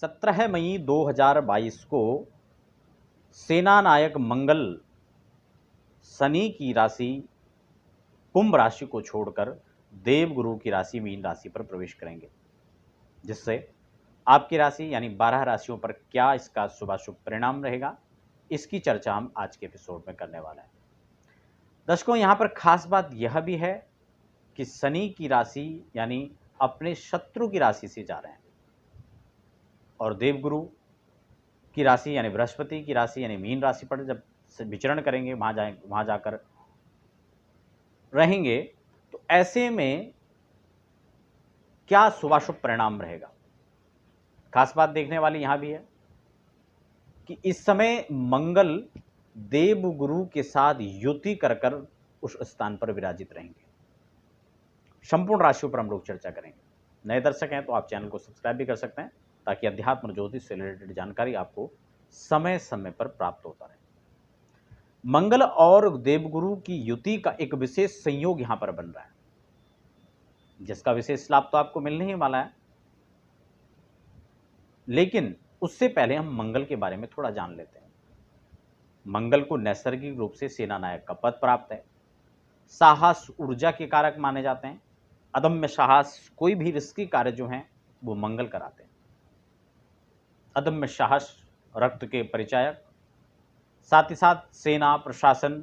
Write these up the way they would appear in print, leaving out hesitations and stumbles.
17 मई 2022 को सेना नायक मंगल शनि की राशि कुंभ राशि को छोड़कर देवगुरु की राशि मीन राशि पर प्रवेश करेंगे, जिससे आपकी राशि यानी 12 राशियों पर क्या इसका शुभाशुभ परिणाम रहेगा, इसकी चर्चा हम आज के एपिसोड में करने वाले हैं। दर्शकों, यहाँ पर खास बात यह भी है कि शनि की राशि यानी अपने शत्रु की राशि से जा रहे हैं और देवगुरु की राशि यानी बृहस्पति की राशि यानी मीन राशि पर जब विचरण करेंगे, वहां जाकर रहेंगे, तो ऐसे में क्या शुभाशुभ परिणाम रहेगा। खास बात देखने वाली यहां भी है कि इस समय मंगल देवगुरु के साथ युति कर उस स्थान पर विराजित रहेंगे। संपूर्ण राशियों पर हम लोग चर्चा करेंगे। नए दर्शक हैं तो आप चैनल को सब्सक्राइब भी कर सकते हैं, ताकि अध्यात्म और ज्योतिष से रिलेटेड जानकारी आपको समय समय पर प्राप्त होता रहे। मंगल और देवगुरु की युति का एक विशेष संयोग यहां पर बन रहा है, जिसका विशेष लाभ तो आपको मिलने ही वाला है। लेकिन उससे पहले हम मंगल के बारे में थोड़ा जान लेते हैं। मंगल को नैसर्गिक रूप से सेना नायक का पद प्राप्त है। साहस ऊर्जा के कारक माने जाते हैं। अदम्य साहस, कोई भी रिस्की कार्य जो हैं वो मंगल कराते हैं। अदम्य साहस, रक्त के परिचायक, साथ ही साथ सेना प्रशासन,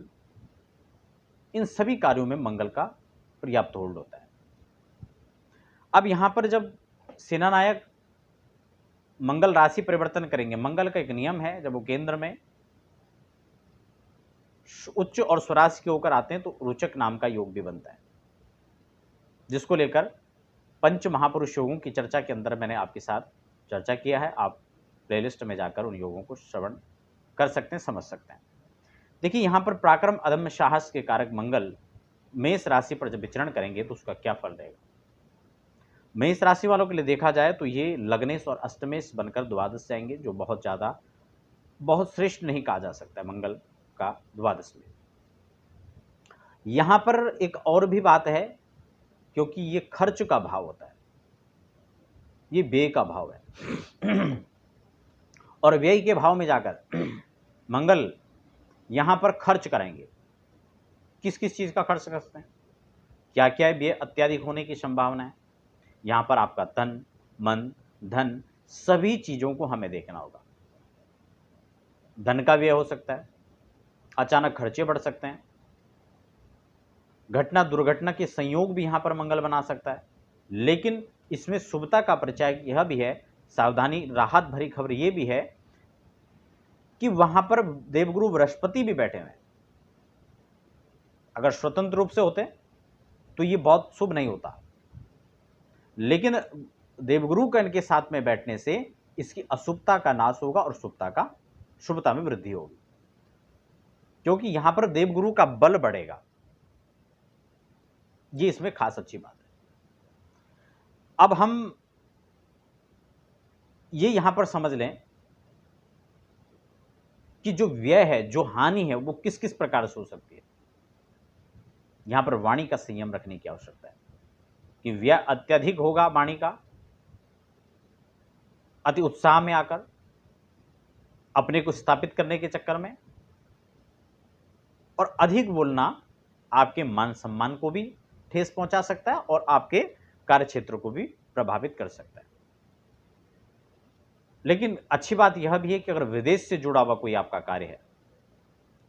इन सभी कार्यों में मंगल का पर्याप्त होल्ड होता है। अब यहां पर जब सेना नायक मंगल राशि परिवर्तन करेंगे, मंगल का एक नियम है, जब वो केंद्र में उच्च और स्वराशि के होकर आते हैं तो रोचक नाम का योग भी बनता है, जिसको लेकर पंच महापुरुष योगों की चर्चा के अंदर मैंने आपके साथ चर्चा किया है। आप प्लेलिस्ट में जाकर उन योगों को श्रवण कर सकते हैं, समझ सकते हैं। देखिए, यहां पर पराक्रम अदम्य साहस के कारक मंगल मेष राशि पर जब विचरण करेंगे तो उसका क्या फल रहेगा। मेष राशि वालों के लिए देखा जाए तो ये लग्नेश और अष्टमेश बनकर द्वादश जाएंगे, जो बहुत श्रेष्ठ नहीं कहा जा सकता मंगल का द्वादश में। यहां पर एक और भी बात है, क्योंकि ये खर्च का भाव होता है, ये व्यय का भाव है और व्यय के भाव में जाकर मंगल यहां पर खर्च कराएंगे। किस किस चीज का खर्च करते हैं, क्या क्या व्यय अत्याधिक होने की संभावना है। यहां पर आपका तन मन धन सभी चीजों को हमें देखना होगा। धन का व्यय हो सकता है, अचानक खर्चे बढ़ सकते हैं, घटना दुर्घटना के संयोग भी यहां पर मंगल बना सकता है। लेकिन इसमें शुभता का परिचय यह भी है, सावधानी राहत भरी खबर यह भी है कि वहां पर देवगुरु बृहस्पति भी बैठे हुए हैं। अगर स्वतंत्र रूप से होते तो ये बहुत शुभ नहीं होता, लेकिन देवगुरु का इनके साथ में बैठने से इसकी अशुभता का नाश होगा और शुभता में वृद्धि होगी, क्योंकि यहां पर देवगुरु का बल बढ़ेगा। ये इसमें खास अच्छी बात है। अब हम ये यहां पर समझ लें कि जो व्यय है, जो हानि है, वो किस किस प्रकार से हो सकती है। यहां पर वाणी का संयम रखने की आवश्यकता है कि व्यय अत्यधिक होगा वाणी का, अति उत्साह में आकर अपने को स्थापित करने के चक्कर में, और अधिक बोलना आपके मान सम्मान को भी ठेस पहुंचा सकता है और आपके कार्य क्षेत्र को भी प्रभावित कर सकता है। लेकिन अच्छी बात यह भी है कि अगर विदेश से जुड़ा हुआ कोई आपका कार्य है,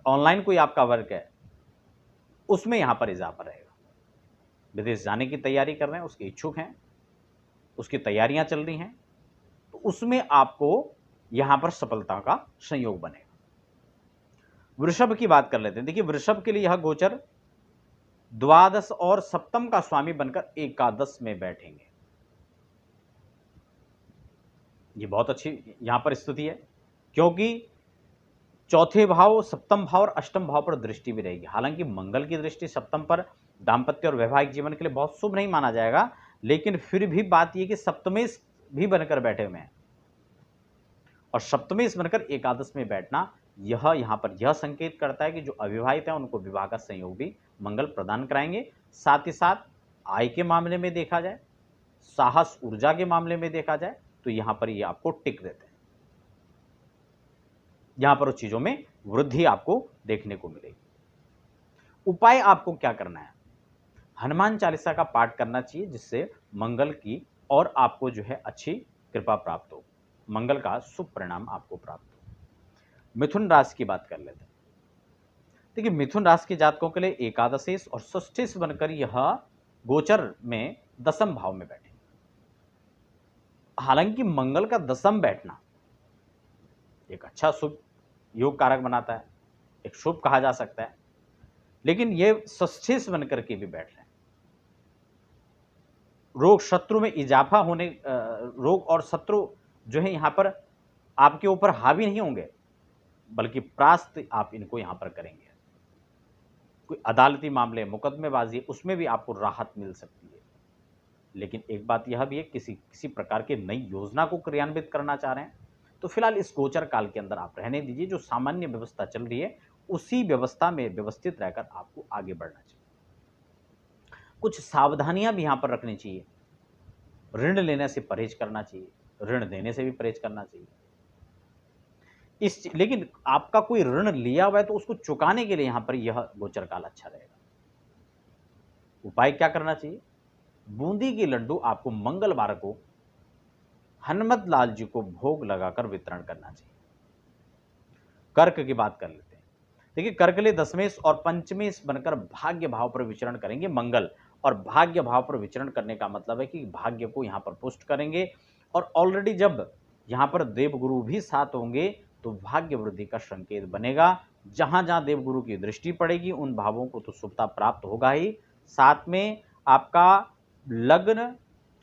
ऑनलाइन कोई आपका वर्क है, उसमें यहां पर इजाफा रहेगा। विदेश जाने की तैयारी कर रहे हैं, उसके इच्छुक हैं, उसकी तैयारियां चल रही हैं, तो उसमें आपको यहां पर सफलता का संयोग बनेगा। वृषभ की बात कर लेते हैं। देखिए, वृषभ के लिए यह गोचर द्वादश और सप्तम का स्वामी बनकर एकादश में बैठेंगे। ये बहुत अच्छी यहां पर स्थिति है, क्योंकि चौथे भाव, सप्तम भाव और अष्टम भाव पर दृष्टि भी रहेगी। हालांकि मंगल की दृष्टि सप्तम पर दाम्पत्य और वैवाहिक जीवन के लिए बहुत शुभ नहीं माना जाएगा, लेकिन फिर भी बात यह कि सप्तमेश भी बनकर बैठे हुए हैं और सप्तमेश बनकर एकादश में बैठना, यह यहां पर यह संकेत करता है कि जो अविवाहित हैं उनको विवाह का संयोग भी मंगल प्रदान कराएंगे। साथ ही साथ आय के मामले में देखा जाए, साहस ऊर्जा के मामले में देखा जाए, तो यहाँ पर ये आपको टिक देते हैं, यहाँ पर उस चीज़ों में वृद्धि आपको देखने को मिलेगी। उपाय आपको क्या करना है? हनुमान चालीसा का पाठ करना चाहिए, जिससे मंगल की और आपको जो है अच्छी कृपा प्राप्त हो, मंगल का शुभ परिणाम आपको प्राप्त हो। मिथुन राशि की बात कर लेते हैं। देखिए, मिथुन राशि के जातकों के लिए एकादशेश और षष्ठेश बनकर यह गोचर में दसम भाव में बैठे। हालांकि मंगल का दसम बैठना एक अच्छा शुभ योग कारक बनाता है, एक शुभ कहा जा सकता है, लेकिन ये षष्ठेश बनकर के भी बैठ रहे हैं। रोग शत्रु में इजाफा होने, रोग और शत्रु जो है यहाँ पर आपके ऊपर हावी नहीं होंगे, बल्कि प्रास्त आप इनको यहाँ पर करेंगे। कोई अदालती मामले, मुकदमेबाजी, उसमें भी आपको राहत मिल सकती है। लेकिन एक बात यह भी है, किसी प्रकार की नई योजना को क्रियान्वित करना चाह रहे हैं तो फिलहाल इस गोचर काल के अंदर आप रहने दीजिए। जो सामान्य व्यवस्था चल रही है उसी व्यवस्था में व्यवस्थित रहकर आपको आगे बढ़ना चाहिए। कुछ सावधानियां भी यहां पर रखनी चाहिए। ऋण लेने से परहेज करना चाहिए, ऋण देने से भी परहेज करना चाहिए। लेकिन आपका कोई ऋण लिया हुआ है तो उसको चुकाने के लिए यहां पर यह गोचर काल अच्छा रहेगा। उपाय क्या करना चाहिए? बूंदी के लड्डू आपको मंगलवार को हनुमत लाल जी को भोग लगाकर वितरण करना चाहिए। कर्क की बात कर लेते हैं। देखिए, कर्क ले दशमेश और पंचमेश बनकर भाग्य भाव पर विचरण करेंगे मंगल, और भाग्य भाव पर विचरण करने का मतलब है कि भाग्य को यहां पर पुष्ट करेंगे। और ऑलरेडी जब यहां पर देवगुरु भी साथ होंगे तो भाग्य वृद्धि का संकेत बनेगा। जहां जहां देवगुरु की दृष्टि पड़ेगी उन भावों को तो शुभता प्राप्त होगा ही, साथ में आपका लग्न,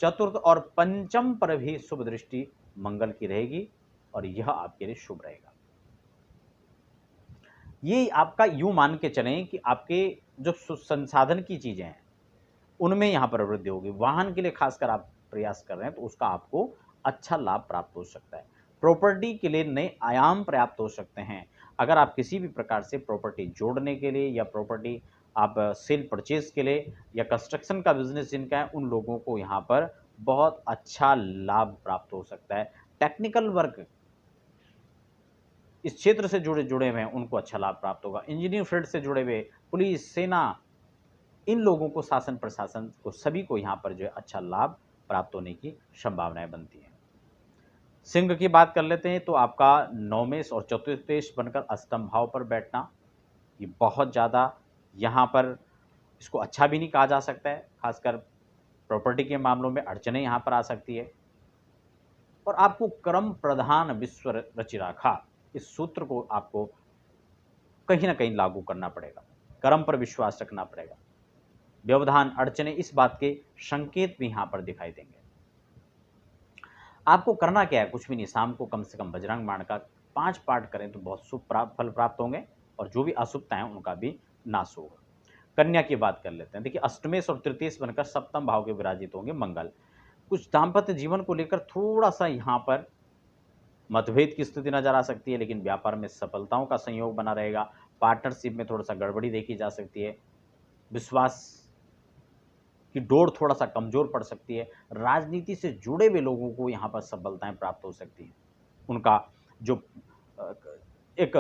चतुर्थ और पंचम पर भी शुभ दृष्टि मंगल की रहेगी और यह आपके लिए शुभ रहेगा। ये आपका यूं मान के चलें कि आपके जो संसाधन की चीजें हैं उनमें यहां पर वृद्धि होगी। वाहन के लिए खासकर आप प्रयास कर रहे हैं तो उसका आपको अच्छा लाभ प्राप्त हो सकता है। प्रॉपर्टी के लिए नए आयाम प्राप्त हो सकते हैं। अगर आप किसी भी प्रकार से प्रॉपर्टी जोड़ने के लिए या प्रॉपर्टी आप सेल परचेज के लिए या कंस्ट्रक्शन का बिजनेस जिनका है, उन लोगों को यहाँ पर बहुत अच्छा लाभ प्राप्त हो सकता है। टेक्निकल वर्क इस क्षेत्र से जुड़े हुए हैं उनको अच्छा लाभ प्राप्त होगा। इंजीनियरिंग फील्ड से जुड़े हुए, पुलिस, सेना, इन लोगों को, शासन प्रशासन को, सभी को यहाँ पर जो है अच्छा लाभ प्राप्त होने की संभावनाएं बनती हैं। सिंह की बात कर लेते हैं तो आपका नौमेश और चतुर्थेश बनकर अष्टम भाव पर बैठना ये बहुत ज़्यादा यहाँ पर इसको अच्छा भी नहीं कहा जा सकता है। खासकर प्रॉपर्टी के मामलों में अड़चने यहाँ पर आ सकती है। और आपको कर्म प्रधान विश्व रचि राखा, इस सूत्र को आपको कहीं ना कहीं लागू करना पड़ेगा। कर्म पर विश्वास रखना पड़ेगा। व्यवधान, अड़चने, इस बात के संकेत भी यहां पर दिखाई देंगे। आपको करना क्या है? कुछ भी नहीं, शाम को कम से कम बजरंग बाण का 5 पाठ करें तो बहुत शुभ फल प्राप्त होंगे और जो भी अशुभता है उनका भी नाश होगा। कन्या की बात कर लेते हैं। देखिए, अष्टमेश और तृतीयेश बनकर सप्तम भाव के विराजित होंगे मंगल। कुछ दाम्पत्य जीवन को लेकर थोड़ा सा यहाँ पर मतभेद की स्थिति नजर आ सकती है, लेकिन व्यापार में सफलताओं का संयोग बना रहेगा। पार्टनरशिप में थोड़ा सा गड़बड़ी देखी जा सकती है। विश्वास की डोर थोड़ा सा कमजोर पड़ सकती है। राजनीति से जुड़े हुए लोगों को यहाँ पर सफलताएं प्राप्त हो सकती हैं। उनका जो अ, एक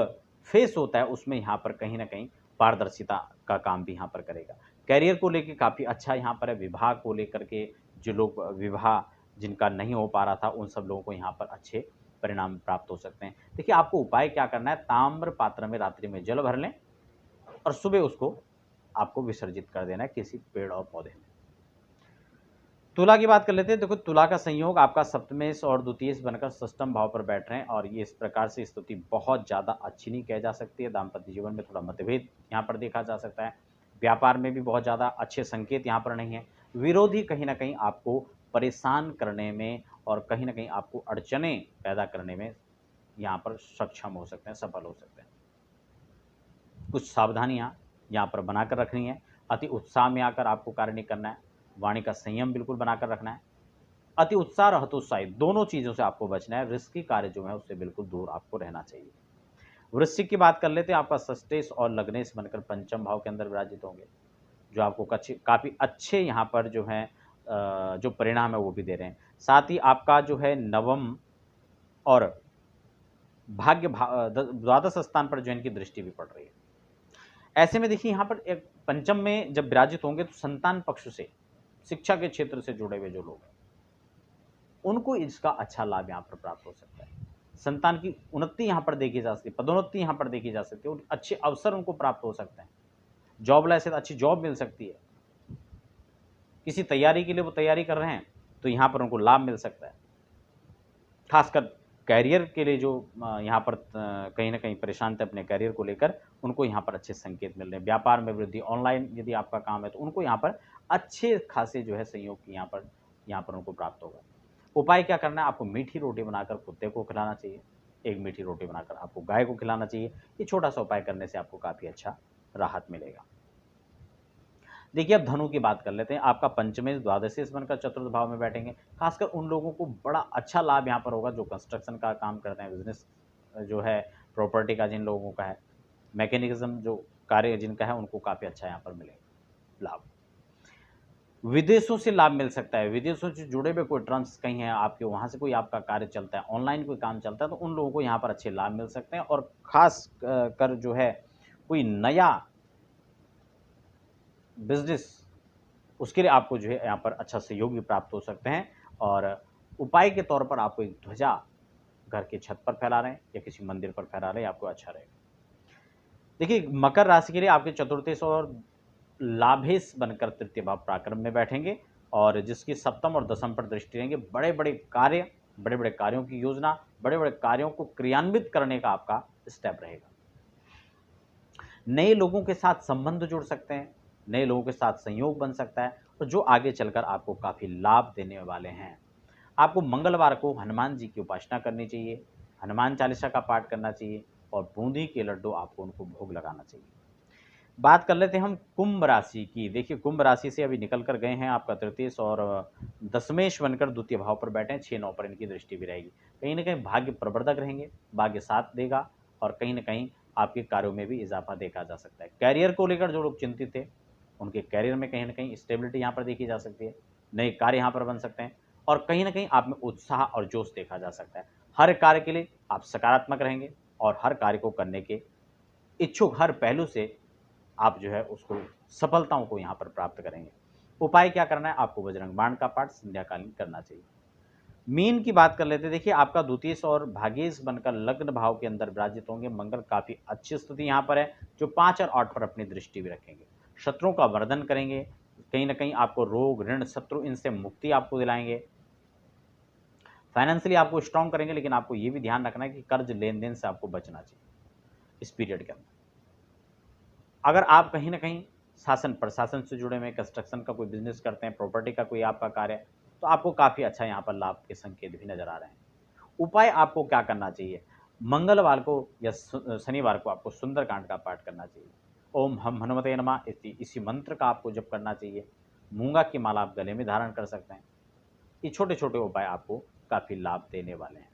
फेस होता है उसमें यहाँ पर कहीं ना कहीं पारदर्शिता का काम भी यहाँ पर करेगा। कैरियर को लेकर काफ़ी अच्छा यहाँ पर है। विवाह को लेकर के जो लोग विवाह जिनका नहीं हो पा रहा था उन सब लोगों को यहाँ पर अच्छे परिणाम प्राप्त हो सकते हैं। देखिए, आपको उपाय क्या करना है? ताम्र पात्र में रात्रि में जल भर लें और सुबह उसको आपको विसर्जित कर देना है किसी पेड़ और पौधे में। तुला की बात कर लेते हैं। देखो, तुला का संयोग आपका सप्तमेश और द्वितीयेश बनकर षष्ठम भाव पर बैठ रहे हैं और ये इस प्रकार से स्थिति बहुत ज़्यादा अच्छी नहीं कह जा सकती है। दाम्पत्य जीवन में थोड़ा मतभेद यहाँ पर देखा जा सकता है। व्यापार में भी बहुत ज़्यादा अच्छे संकेत यहाँ पर नहीं है। विरोधी कहीं ना कहीं आपको परेशान करने में और कहीं ना कहीं आपको अड़चने पैदा करने में यहाँ पर सक्षम हो सकते हैं, सफल हो सकते हैं। कुछ सावधानियाँ यहाँ पर बनाकर रखनी है। अति उत्साह में आकर आपको कार्य नहीं करना है। वाणी का संयम बिल्कुल बनाकर रखना है। अति उत्साह और हतोत्साही दोनों चीज़ों से आपको बचना है। रिस्की कार्य जो है उससे बिल्कुल दूर आपको रहना चाहिए। वृश्चिक की बात कर लेते हैं। आपका षष्ठेश और लग्नेश बनकर पंचम भाव के अंदर विराजित होंगे, जो आपको काफ़ी अच्छे यहाँ पर जो है जो परिणाम है वो भी दे रहे हैं। साथ ही आपका जो है नवम और द्वादश स्थान पर जो इनकी दृष्टि भी पड़ रही है। ऐसे में देखिए यहाँ पर एक पंचम में जब विराजित होंगे तो संतान पक्ष से, शिक्षा के क्षेत्र से जुड़े हुए जो लोग हैं, उनको इसका अच्छा लाभ यहाँ पर प्राप्त हो सकता है। संतान की उन्नति यहाँ पर देखी जा सकती है, पदोन्नति यहाँ पर देखी जा सकती है और अच्छे अवसर उनको प्राप्त हो सकते हैं। जॉबलेस है तो अच्छी जॉब मिल सकती है। किसी तैयारी के लिए वो तैयारी कर रहे हैं तो यहाँ पर उनको लाभ मिल सकता है। खासकर कैरियर के लिए जो यहाँ पर कहीं ना कहीं परेशान थे अपने कैरियर को लेकर, उनको यहाँ पर अच्छे संकेत मिल रहे हैं। व्यापार में वृद्धि, ऑनलाइन यदि आपका काम है तो उनको यहाँ पर अच्छे खासे जो है सहयोग की यहाँ पर उनको प्राप्त होगा। उपाय क्या करना है? आपको मीठी रोटी बनाकर कुत्ते को खिलाना चाहिए, एक मीठी रोटी बनाकर आपको गाय को खिलाना चाहिए। ये छोटा सा उपाय करने से आपको काफ़ी अच्छा राहत मिलेगा। देखिए अब धनु की बात कर लेते हैं। आपका पंचमेश द्वादशीश बनकर चतुर्थ भाव में बैठेंगे। खासकर उन लोगों को बड़ा अच्छा लाभ यहाँ पर होगा जो कंस्ट्रक्शन का काम करते हैं, बिजनेस जो है, प्रॉपर्टी का जिन लोगों का है, मैकेनिज्म जो कार्य जिनका है, उनको काफ़ी अच्छा यहाँ पर मिलेगा लाभ। विदेशों से लाभ मिल सकता है। विदेशों से जुड़े हुए कोई ट्रांस कहीं है आपके, वहाँ से कोई आपका कार्य चलता है, ऑनलाइन कोई काम चलता है, तो उन लोगों को यहाँ पर अच्छे लाभ मिल सकते हैं। और खास कर जो है कोई नया बिजनेस, उसके लिए आपको जो है यहाँ पर अच्छा सहयोग भी प्राप्त हो सकते हैं। और उपाय के तौर पर आपको एक ध्वजा घर के छत पर फैला रहे हैं या किसी मंदिर पर फैला रहे हैं, आपको अच्छा रहेगा। देखिए मकर राशि के लिए आपके चतुर्थेश और लाभेश बनकर तृतीय भाव पराक्रम में बैठेंगे और जिसकी सप्तम और दसम पर दृष्टि रहेंगे। बड़े बड़े कार्यों की योजना, बड़े बड़े कार्यों को क्रियान्वित करने का आपका स्टेप रहेगा। नए लोगों के साथ संबंध जुड़ सकते हैं, नए लोगों के साथ संयोग बन सकता है और जो आगे चलकर आपको काफ़ी लाभ देने वाले हैं। आपको मंगलवार को हनुमान जी की उपासना करनी चाहिए, हनुमान चालीसा का पाठ करना चाहिए और बूंदी के लड्डू आपको उनको भोग लगाना चाहिए। बात कर लेते हैं हम कुंभ राशि की। देखिए कुंभ राशि से अभी निकल कर गए हैं आपका तृतीयेश और दशमेश बनकर द्वितीय भाव पर बैठे हैं। 6-9 पर इनकी दृष्टि भी रहेगी। कहीं ना कहीं भाग्य प्रवर्धक रहेंगे, भाग्य साथ देगा और कहीं ना कहीं आपके कार्यों में भी इजाफा देखा जा सकता है। कैरियर को लेकर जो लोग चिंतित थे, उनके कैरियर में कहीं ना कहीं स्टेबिलिटी यहाँ पर देखी जा सकती है। नए कार्य यहाँ पर बन सकते हैं और कहीं ना कहीं आप में उत्साह और जोश देखा जा सकता है। हर कार्य के लिए आप सकारात्मक रहेंगे और हर कार्य को करने के इच्छुक, हर पहलू से आप जो है उसको सफलताओं को यहाँ पर प्राप्त करेंगे। उपाय क्या करना है? आपको बजरंग बाण का पाठ संध्याकालीन करना चाहिए। मीन की बात कर लेते हैं। देखिए आपका द्वितीयेश और भाग्येश बनकर लग्न भाव के अंदर विराजित होंगे। मंगल काफ़ी अच्छी स्थिति यहाँ पर है, जो 5 और 8 पर अपनी दृष्टि भी रखेंगे। शत्रुओं का वर्धन करेंगे, कहीं ना कहीं आपको रोग, ऋण, शत्रु, इनसे मुक्ति आपको दिलाएंगे। फाइनेंशियली आपको स्ट्रांग करेंगे, लेकिन आपको ये भी ध्यान रखना है कि कर्ज लेन देन से आपको बचना चाहिए इस पीरियड के अंदर। अगर आप कहीं ना कहीं शासन प्रशासन से जुड़े हुए, कंस्ट्रक्शन का कोई बिजनेस करते हैं, प्रॉपर्टी का कोई आपका कार्य है, तो आपको काफ़ी अच्छा यहाँ पर लाभ के संकेत भी नजर आ रहे हैं। उपाय आपको क्या करना चाहिए? मंगलवार को या शनिवार को आपको सुंदरकांड का पाठ करना चाहिए। ओम हम हनुमते नमः इसी मंत्र का आपको जप करना चाहिए। मूंगा की माला आप गले में धारण कर सकते हैं। ये छोटे छोटे उपाय आपको काफ़ी लाभ देने वाले हैं।